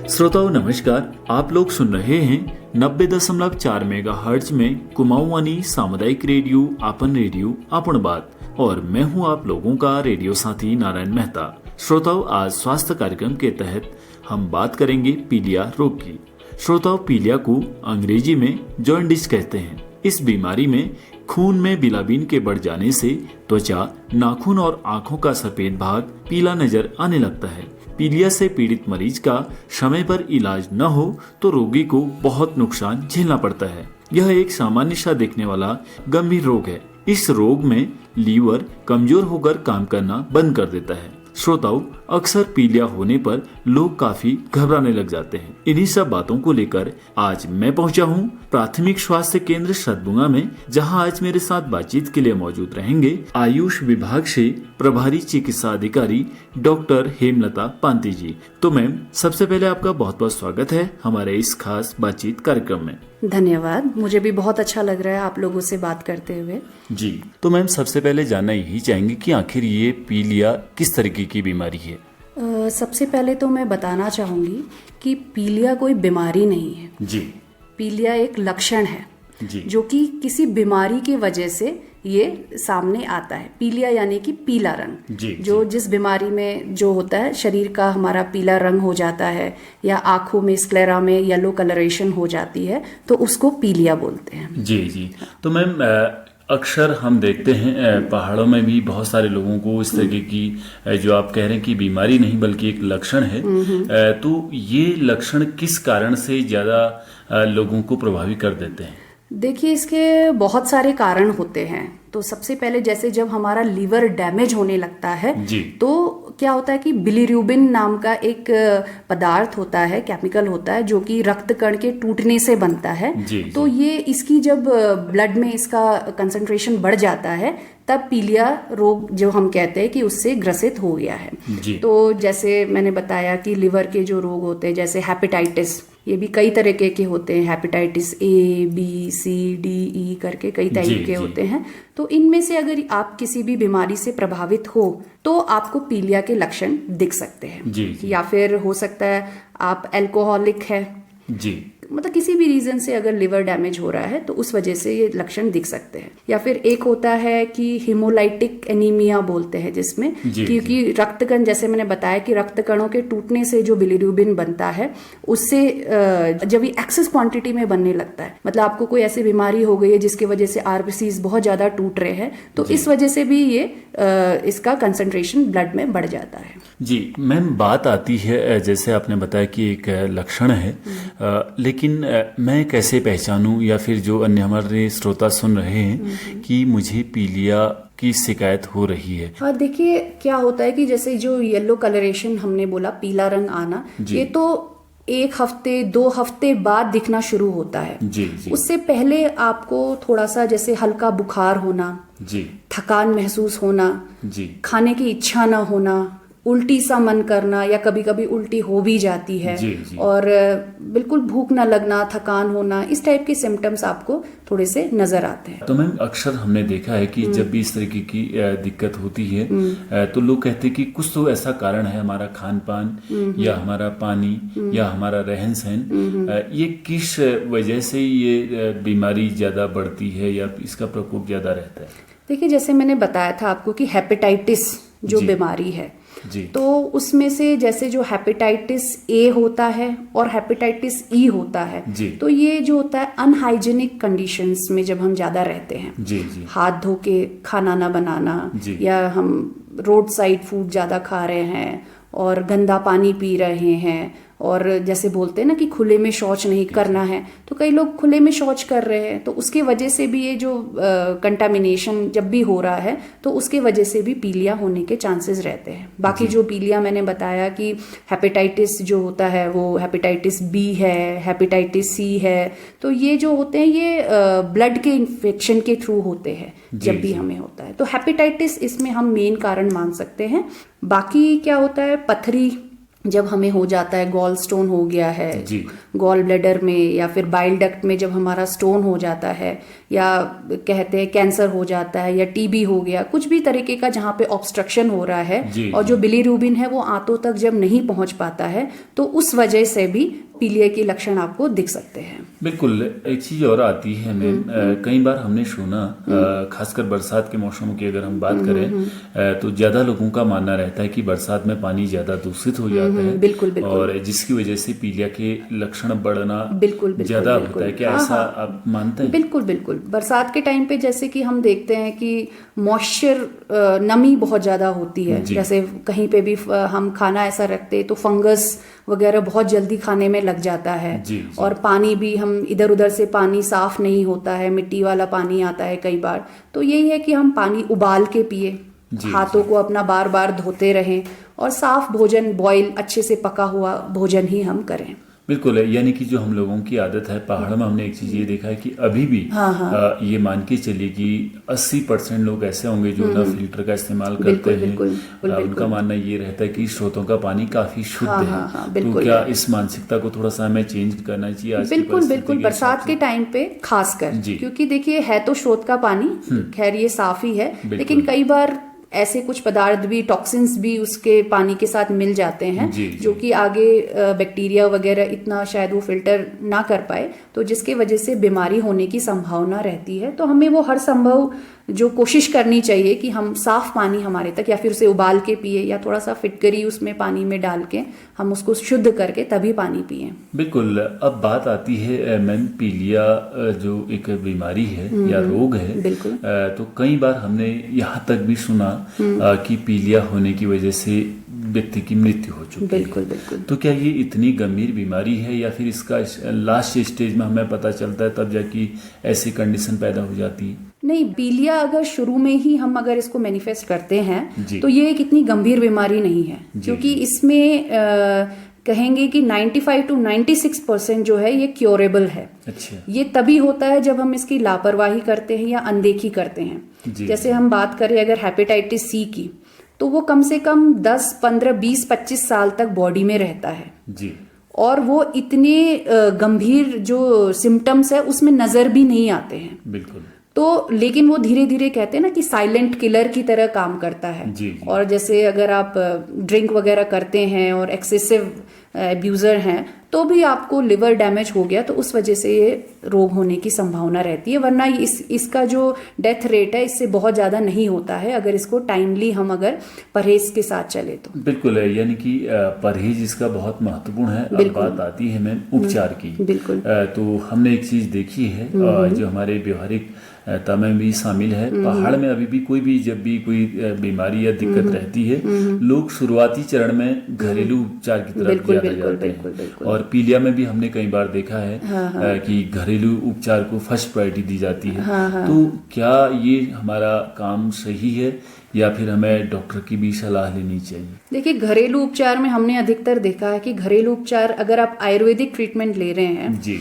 श्रोताओं नमस्कार, आप लोग सुन रहे हैं 90.4 मेगाहर्ट्ज में कुमाऊनी सामुदायिक रेडियो आपन बात और मैं हूं आप लोगों का रेडियो साथी नारायण मेहता। श्रोताओं, आज स्वास्थ्य कार्यक्रम के तहत हम बात करेंगे पीलिया रोग की। श्रोताओं, पीलिया को अंग्रेजी में जॉन्डिस कहते हैं। इस बीमारी में खून में बिलाबिन के बढ़ जाने से त्वचा, नाखून और आँखों का सफेद भाग पीला नजर आने लगता है। पीलिया से पीड़ित मरीज का समय पर इलाज न हो तो रोगी को बहुत नुकसान झेलना पड़ता है। यह एक सामान्य सा दिखने वाला गंभीर रोग है। इस रोग में लीवर कमजोर होकर काम करना बंद कर देता है। श्रोताओं, अक्सर पीलिया होने पर लोग काफी घबराने लग जाते हैं। इन्हीं सब बातों को लेकर आज मैं पहुंचा हूं प्राथमिक स्वास्थ्य केंद्र सतबुंगा में, जहां आज मेरे साथ बातचीत के लिए मौजूद रहेंगे आयुष विभाग से प्रभारी चिकित्सा अधिकारी डॉक्टर हेमलता पांती जी। तो मैम, सबसे पहले आपका बहुत बहुत स्वागत है हमारे इस खास बातचीत कार्यक्रम में। धन्यवाद, मुझे भी बहुत अच्छा लग रहा है आप लोगों से बात करते हुए। जी, तो मैम सबसे पहले जानना यही चाहेंगे कि आखिर ये पीलिया किस तरीके की बीमारी है? सबसे पहले तो मैं बताना चाहूंगी कि पीलिया कोई बीमारी नहीं है जी। पीलिया एक लक्षण है जी। जो कि किसी बीमारी की वजह से ये सामने आता है। पीलिया यानी कि पीला रंग, जी, जो जिस बीमारी में जो होता है, शरीर का हमारा पीला रंग हो जाता है या आंखों में स्क्लेरा में येलो कलरेशन हो जाती है, तो उसको पीलिया बोलते हैं। जी जी। तो मैम, अक्सर हम देखते हैं पहाड़ों में भी बहुत सारे लोगों को इस तरीके की जो आप कह रहे हैं कि बीमारी नहीं बल्कि एक लक्षण है, तो ये लक्षण किस कारण से ज्यादा लोगों को प्रभावित कर देते हैं? देखिए, इसके बहुत सारे कारण होते हैं। तो सबसे पहले जैसे जब हमारा लीवर डैमेज होने लगता है तो क्या होता है कि बिलीरुबिन नाम का एक पदार्थ होता है, केमिकल होता है, जो कि रक्त कण के टूटने से बनता है। तो ये इसकी जब ब्लड में इसका कंसंट्रेशन बढ़ जाता है तब पीलिया रोग जो हम कहते हैं कि उससे ग्रसित हो गया है। तो जैसे मैंने बताया कि लिवर के जो रोग होते हैं, जैसे हेपेटाइटिस, ये भी कई तरह के होते हैं। Hepatitis A, B, C, D, E करके कई तरह के होते हैं। तो इनमें से अगर आप किसी भी बीमारी से प्रभावित हो तो आपको पीलिया के लक्षण दिख सकते हैं। या फिर हो सकता है आप अल्कोहलिक है, मतलब किसी भी रीजन से अगर लिवर डैमेज हो रहा है तो उस वजह से ये लक्षण दिख सकते हैं। या फिर एक होता है कि हीमोलाइटिक एनीमिया बोलते हैं, जिसमें क्योंकि रक्त कण, जैसे मैंने बताया कि रक्त कणों के टूटने से जो बिलीरुबिन बनता है उससे जब ये एक्सेस क्वांटिटी में बनने लगता है, मतलब आपको कोई ऐसी बीमारी हो गई है जिसकी वजह से आरबीसीज बहुत ज्यादा टूट रहे हैं, तो इस वजह से भी ये इसका कंसंट्रेशन ब्लड में बढ़ जाता है। जी मैम, बात आती है जैसे आपने बताया कि एक लक्षण है, लेकिन मैं कैसे पहचानूं या फिर जो अन्य हमारे श्रोता सुन रहे हैं कि मुझे पीलिया की शिकायत हो रही है? हाँ, देखिए क्या होता है कि जैसे जो येलो कलरेशन हमने बोला, पीला रंग आना, ये तो 1 हफ्ते 2 हफ्ते बाद दिखना शुरू होता है। उससे पहले आपको थोड़ा सा जैसे हल्का बुखार होना, थकान महसूस होना, खाने की इच्छा ना होना, उल्टी सा मन करना या कभी कभी उल्टी हो भी जाती है, और बिल्कुल भूख ना लगना, थकान होना, इस टाइप के सिम्टम्स आपको थोड़े से नजर आते हैं। तो मैम, अक्सर हमने देखा है कि जब भी इस तरीके की दिक्कत होती है तो लोग कहते हैं कि कुछ तो ऐसा कारण है, हमारा खान पान या हमारा पानी या हमारा रहन सहन, ये किस वजह से ये बीमारी ज्यादा बढ़ती है या इसका प्रकोप ज्यादा रहता है? देखिए, जैसे मैंने बताया था आपको कि हेपेटाइटिस जो बीमारी है, तो उसमें से जैसे जो हेपेटाइटिस ए होता है और हेपेटाइटिस ई होता है, तो ये जो होता है अनहाइजेनिक कंडीशंस में जब हम ज्यादा रहते हैं, हाथ धो के खाना ना बनाना, या हम रोड साइड फूड ज्यादा खा रहे हैं और गंदा पानी पी रहे हैं, और जैसे बोलते हैं ना कि खुले में शौच नहीं करना है, तो कई लोग खुले में शौच कर रहे हैं, तो उसके वजह से भी ये जो कंटामिनेशन जब भी हो रहा है तो उसके वजह से भी पीलिया होने के चांसेस रहते हैं। बाकी जो पीलिया मैंने बताया कि हेपेटाइटिस जो होता है वो हेपेटाइटिस बी है, हेपेटाइटिस सी है, तो ये जो होते हैं ये ब्लड के इन्फेक्शन के थ्रू होते हैं जब भी हमें होता है। तो हेपेटाइटिस इसमें हम मेन कारण मान सकते हैं। बाकी क्या होता है, पथरी जब हमें हो जाता है, गॉल स्टोन हो गया है, गॉल ब्लैडर में या फिर बाइल डक्ट में जब हमारा स्टोन हो जाता है, या कहते हैं कैंसर हो जाता है, या टीबी हो गया, कुछ भी तरीके का जहाँ पे ऑब्स्ट्रक्शन हो रहा है और जो बिलीरुबिन है वो आंतों तक जब नहीं पहुंच पाता है, तो उस वजह से भी पीलिया के लक्षण आपको दिख सकते हैं। बिल्कुल। एक चीज और आती है मैम, कई बार हमने सुना, खासकर बरसात के मौसम की अगर हम बात करें, तो ज्यादा लोगों का मानना रहता है कि बरसात में पानी ज्यादा दूषित हो जाता है, बिल्कुल बिल्कुल, और जिसकी वजह से पीलिया के लक्षण बढ़ना बिल्कुल ज्यादा होता है। क्या ऐसा आप मानते हैं? बिल्कुल बिल्कुल। बरसात के टाइम पे जैसे कि हम देखते हैं कि मॉइस्चर, नमी बहुत ज्यादा होती है, जैसे कहीं पे भी हम खाना ऐसा रखते तो फंगस वगैरह बहुत जल्दी खाने में लग जाता है। और पानी भी हम इधर उधर से पानी साफ नहीं होता है, मिट्टी वाला पानी आता है कई बार। तो यही है कि हम पानी उबाल के पिए, हाथों को अपना बार बार धोते रहें, और साफ भोजन, बॉयल अच्छे से पका हुआ भोजन ही हम करें। बिल्कुल है। यानी कि जो हम लोगों की आदत है, पहाड़ में हमने एक चीज ये देखा है कि अभी भी ये मान के चलिए कि 80% लोग ऐसे होंगे जो ना फिल्टर का इस्तेमाल करते हैं। उनका मानना ये रहता है कि स्रोतों का पानी काफी शुद्ध है। तो क्या इस मानसिकता को थोड़ा सा हमें चेंज करना चाहिए आज? बिल्कुल बिल्कुल, बरसात के टाइम पे खासकर, क्योंकि देखिए है तो स्रोत का पानी, खैर ये साफ ही है, लेकिन कई बार ऐसे कुछ पदार्थ भी, टॉक्सिन्स भी उसके पानी के साथ मिल जाते हैं, जो कि आगे बैक्टीरिया वगैरह इतना शायद वो फिल्टर ना कर पाए, तो जिसके वजह से बीमारी होने की संभावना रहती है। तो हमें वो हर संभव जो कोशिश करनी चाहिए कि हम साफ पानी हमारे तक, या फिर उसे उबाल के पिए, या थोड़ा सा फिटकरी उसमें पानी में डाल के हम उसको शुद्ध करके तभी पानी पिए। बिल्कुल। अब बात आती है मैम, पीलिया जो एक बीमारी है या रोग है, बिल्कुल, तो कई बार हमने यहाँ तक भी सुना कि पीलिया होने की वजह से व्यक्ति की मृत्यु हो चुकी है। बिल्कुल बिल्कुल। तो क्या ये इतनी गंभीर बीमारी है, या फिर इसका लास्ट स्टेज में हमें पता चलता है तब जाके ऐसी कंडीशन पैदा हो जाती है? नहीं, पीलिया अगर शुरू में ही हम अगर इसको मैनिफेस्ट करते हैं तो ये एक इतनी गंभीर बीमारी नहीं है, क्योंकि इसमें कहेंगे कि 95 to 96% जो है ये क्योरेबल है। अच्छा। ये तभी होता है जब हम इसकी लापरवाही करते हैं या अनदेखी करते हैं। जैसे हम बात करें अगर हेपेटाइटिस सी की, तो वो कम से कम 10, 15, 20, 25 साल तक बॉडी में रहता है जी, और वो इतने गंभीर जो सिम्टम्स है उसमें नजर भी नहीं आते हैं। बिल्कुल। तो लेकिन वो धीरे धीरे कहते हैं ना कि साइलेंट किलर की तरह काम करता है। जी। और जैसे अगर आप ड्रिंक वगैरह करते हैं और एक्सेसिव अब्यूजर हैं, तो भी आपको लिवर डैमेज हो गया तो उस वजह से ये रोग होने की संभावना रहती है, वरना इसका जो डेथ रेट है इससे बहुत ज्यादा नहीं होता है अगर इसको टाइमली हम अगर परहेज के साथ चले तो। बिल्कुल है। यानी कि परहेज इसका बहुत महत्वपूर्ण है। अब बात आती है मैम उपचार की। बिल्कुल। तो हमने एक चीज देखी है जो हमारे व्यवहारिक में भी शामिल है। पहाड़ में अभी भी कोई भी जब भी कोई बीमारी या दिक्कत रहती है, लोग शुरुआती चरण में घरेलू उपचार की तरफ ज्यादा जाते हैं। और पीलिया में भी हमने कई बार देखा है कि घरेलू उपचार को फर्स्ट प्रायोरिटी दी जाती है। तो क्या ये हमारा काम सही है, या फिर हमें डॉक्टर की भी सलाह लेनी चाहिए? देखिए, घरेलू उपचार में हमने अधिकतर देखा है कि घरेलू उपचार अगर आप आयुर्वेदिक ट्रीटमेंट ले रहे हैं जी,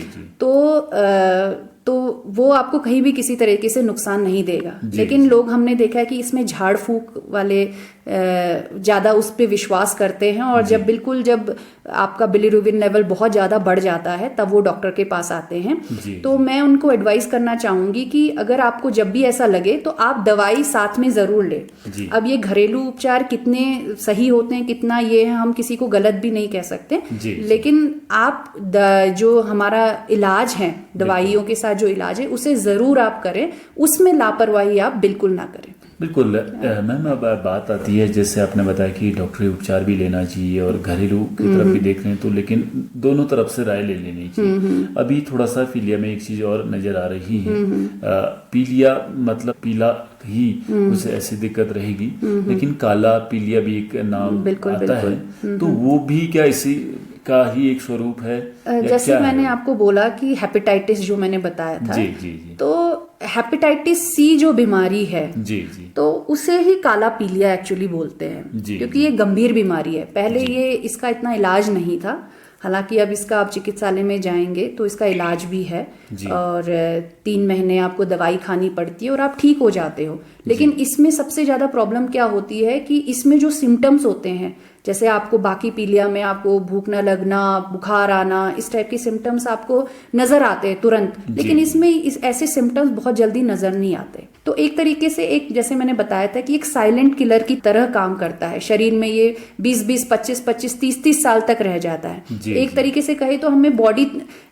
तो वो आपको कहीं भी किसी तरीके से नुकसान नहीं देगा। लेकिन लोग हमने देखा है कि इसमें झाड़ फूक वाले ज्यादा उस पे विश्वास करते हैं, और जब आपका बिलीरुबिन लेवल बहुत ज्यादा बढ़ जाता है तब वो डॉक्टर के पास आते हैं। तो मैं उनको एडवाइस करना चाहूंगी कि अगर आपको जब भी ऐसा लगे तो आप दवाई साथ में जरूर ले। अब ये घरेलू उपचार कितने सही होते हैं, कितना ये है, हम किसी को गलत भी नहीं कह सकते, लेकिन आप जो हमारा इलाज है, दवाइयों के साथ जो इलाज है उसे जरूर आप करें, उसमें लापरवाही आप बिल्कुल ना करें। बिल्कुल मैम। अब बात आती है, जैसे आपने बताया कि डॉक्टरी उपचार भी लेना चाहिए और घरेलू की तरफ भी देख रहे हैं, तो लेकिन दोनों तरफ से राय ले लेनी चाहिए। अभी थोड़ा सा पीलिया में एक चीज और नजर आ रही है, पीलिया मतलब पीला ही कुछ ऐसी दिक्कत रहेगी, लेकिन काला पीलिया भी एक नाम आता है, तो वो भी क्या इसी का ही एक स्वरूप है? जैसे मैंने आपको बोला कि हेपेटाइटिस जो मैंने बताया था, जी। तो हेपेटाइटिस सी जो बीमारी है जी, तो उसे ही काला पीलिया एक्चुअली बोलते हैं, क्योंकि ये गंभीर बीमारी है। पहले ये इसका इतना इलाज नहीं था, हालांकि अब इसका आप चिकित्सालय में जाएंगे तो इसका इलाज भी है, और 3 महीने आपको दवाई खानी पड़ती है और आप ठीक हो जाते हो। लेकिन इसमें सबसे ज्यादा प्रॉब्लम क्या होती है कि इसमें जो सिम्टम्स होते हैं, जैसे आपको बाकी पीलिया में आपको भूख न लगना, बुखार आना, इस टाइप के सिम्टम्स आपको नजर आते हैं तुरंत, लेकिन इसमें ऐसे सिम्टम्स बहुत जल्दी नजर नहीं आते। तो एक तरीके से एक, जैसे मैंने बताया था कि एक साइलेंट किलर की तरह काम करता है। शरीर में ये 20-20, 25-25, 30-30 साल तक रह जाता है। एक तरीके से कहे तो हमें बॉडी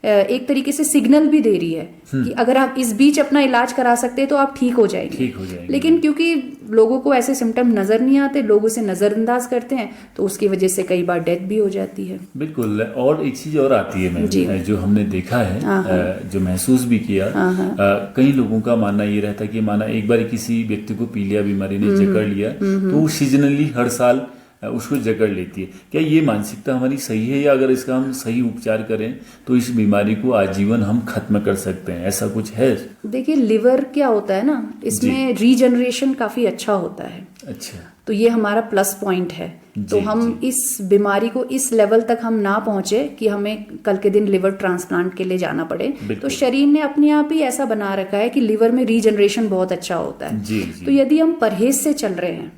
एक तरीके से सिग्नल भी दे रही है कि अगर आप इस बीच अपना इलाज करा सकते हैं तो आप ठीक हो जाएंगे। लेकिन क्योंकि लोगों को ऐसे सिम्टम नजर नहीं आते, लोग उसे नजरअंदाज करते हैं, तो उसकी वजह से कई बार डेथ भी हो जाती है। बिल्कुल। और एक चीज और आती है मैम, जो हमने देखा है, जो महसूस भी किया, कई लोगों का मानना ये रहता है कि माना एक बार किसी व्यक्ति को पीलिया बीमारी ने जकड़ लिया तो वो सीजनली हर साल उसको जकड़ लेती है। क्या ये मानसिकता हमारी सही है, या अगर इसका हम सही उपचार करें तो इस बीमारी को आजीवन हम खत्म कर सकते हैं, ऐसा कुछ है? देखिए, लिवर क्या होता है ना, इसमें रीजनरेशन काफी अच्छा होता है। अच्छा, तो ये हमारा प्लस पॉइंट है। तो हम इस बीमारी को इस लेवल तक हम ना पहुंचे कि हमें कल के दिन लिवर ट्रांसप्लांट के लिए जाना पड़े। तो शरीर ने अपने आप ही ऐसा बना रखा है कि लिवर में रीजनरेशन बहुत अच्छा होता है। तो यदि हम परहेज से चल रहे हैं,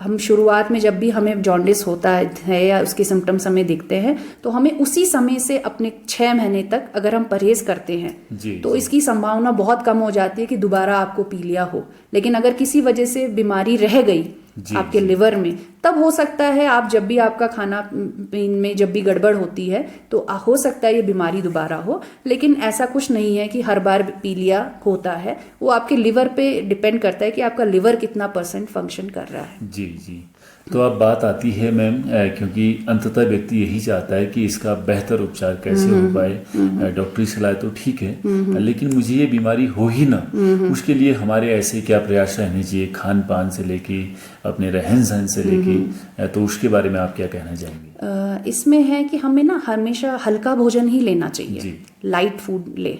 हम शुरुआत में जब भी हमें जॉन्डिस होता है या उसके सिम्टम्स हमें दिखते हैं, तो हमें उसी समय से अपने 6 महीने तक अगर हम परहेज करते हैं तो इसकी संभावना बहुत कम हो जाती है कि दोबारा आपको पीलिया हो। लेकिन अगर किसी वजह से बीमारी रह गई आपके लिवर में, तब हो सकता है आप जब भी आपका खाना पीन में जब भी गड़बड़ होती है तो हो सकता है ये बीमारी दोबारा हो। लेकिन ऐसा कुछ नहीं है कि हर बार पीलिया होता है, वो आपके लिवर पे डिपेंड करता है कि आपका लिवर कितना % फंक्शन कर रहा है। जी। तो अब बात आती है मैम, क्योंकि अंततः व्यक्ति यही चाहता है कि इसका बेहतर उपचार कैसे हो पाए। डॉक्टरी सलाह तो ठीक है, लेकिन मुझे ये बीमारी हो ही ना, उसके लिए हमारे ऐसे क्या प्रयास रहने चाहिए, खान पान से लेके अपने रहन सहन से लेके, तो उसके बारे में आप क्या कहना चाहेंगे? इसमें है कि हमें ना हमेशा हल्का भोजन ही लेना चाहिए, लाइट फूड ले,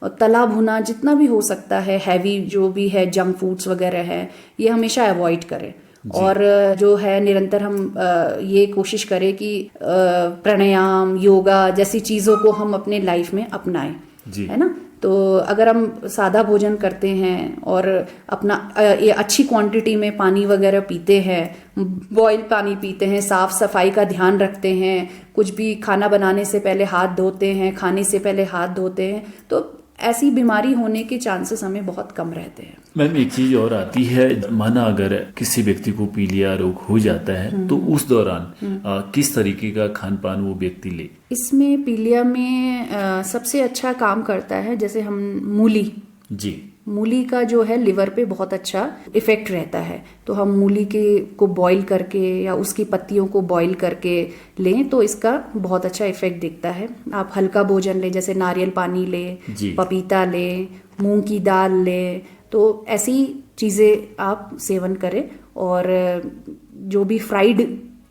और तला भुना जितना भी हो सकता है, हैवी जो भी है जंक फूड्स वगैरह है, ये हमेशा अवॉइड करें। और जो है निरंतर हम ये कोशिश करें कि प्राणायाम, योगा जैसी चीज़ों को हम अपने लाइफ में अपनाएं, है ना। तो अगर हम सादा भोजन करते हैं और अपना ये अच्छी क्वांटिटी में पानी वगैरह पीते हैं, बॉयल पानी पीते हैं, साफ सफाई का ध्यान रखते हैं, कुछ भी खाना बनाने से पहले हाथ धोते हैं, खाने से पहले हाथ धोते हैं, तो ऐसी बीमारी होने के चांसेस हमें बहुत कम रहते हैं। मैम, एक चीज और आती है, माना अगर किसी व्यक्ति को पीलिया रोग हो जाता है तो उस दौरान किस तरीके का खान पान वो व्यक्ति ले? इसमें पीलिया में सबसे अच्छा काम करता है, जैसे हम मूली का जो है लिवर पे बहुत अच्छा इफेक्ट रहता है। तो हम मूली को बॉईल करके या उसकी पत्तियों को बॉईल करके लें तो इसका बहुत अच्छा इफेक्ट दिखता है। आप हल्का भोजन लें, जैसे नारियल पानी लें, पपीता लें, मूंग की दाल लें, तो ऐसी चीज़ें आप सेवन करें। और जो भी फ्राइड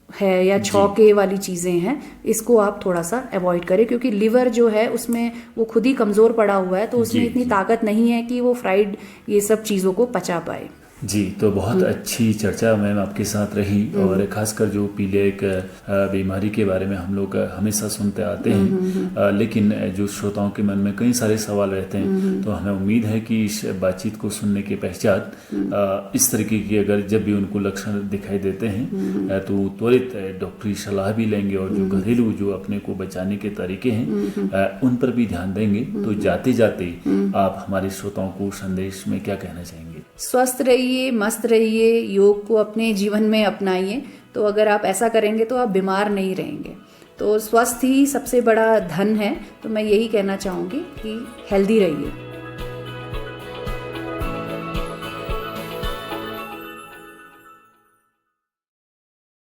है या छौके वाली चीजें हैं, इसको आप थोड़ा सा अवॉइड करें, क्योंकि लिवर जो है उसमें वो खुद ही कमजोर पड़ा हुआ है, तो उसमें इतनी ताकत नहीं है कि वो फ्राइड ये सब चीजों को पचा पाए। जी, तो बहुत अच्छी चर्चा मैम आपके साथ रही, और खासकर जो पीलिया एक बीमारी के बारे में हम लोग हमेशा सुनते आते हैं, लेकिन जो श्रोताओं के मन में कई सारे सवाल रहते हैं, तो हमें उम्मीद है कि इस बातचीत को सुनने के पश्चात इस तरीके की अगर जब भी उनको लक्षण दिखाई देते हैं तो त्वरित डॉक्टरी सलाह भी लेंगे, और जो घरेलू जो अपने को बचाने के तरीके हैं उन पर भी ध्यान देंगे। तो जाते जाते आप हमारे श्रोताओं को संदेश में क्या कहना चाहेंगे? स्वस्थ रहिए, मस्त रहिए, योग को अपने जीवन में अपनाइए। तो अगर आप ऐसा करेंगे तो आप बीमार नहीं रहेंगे। तो स्वस्थ ही सबसे बड़ा धन है। तो मैं यही कहना चाहूँगी कि हेल्दी रहिए।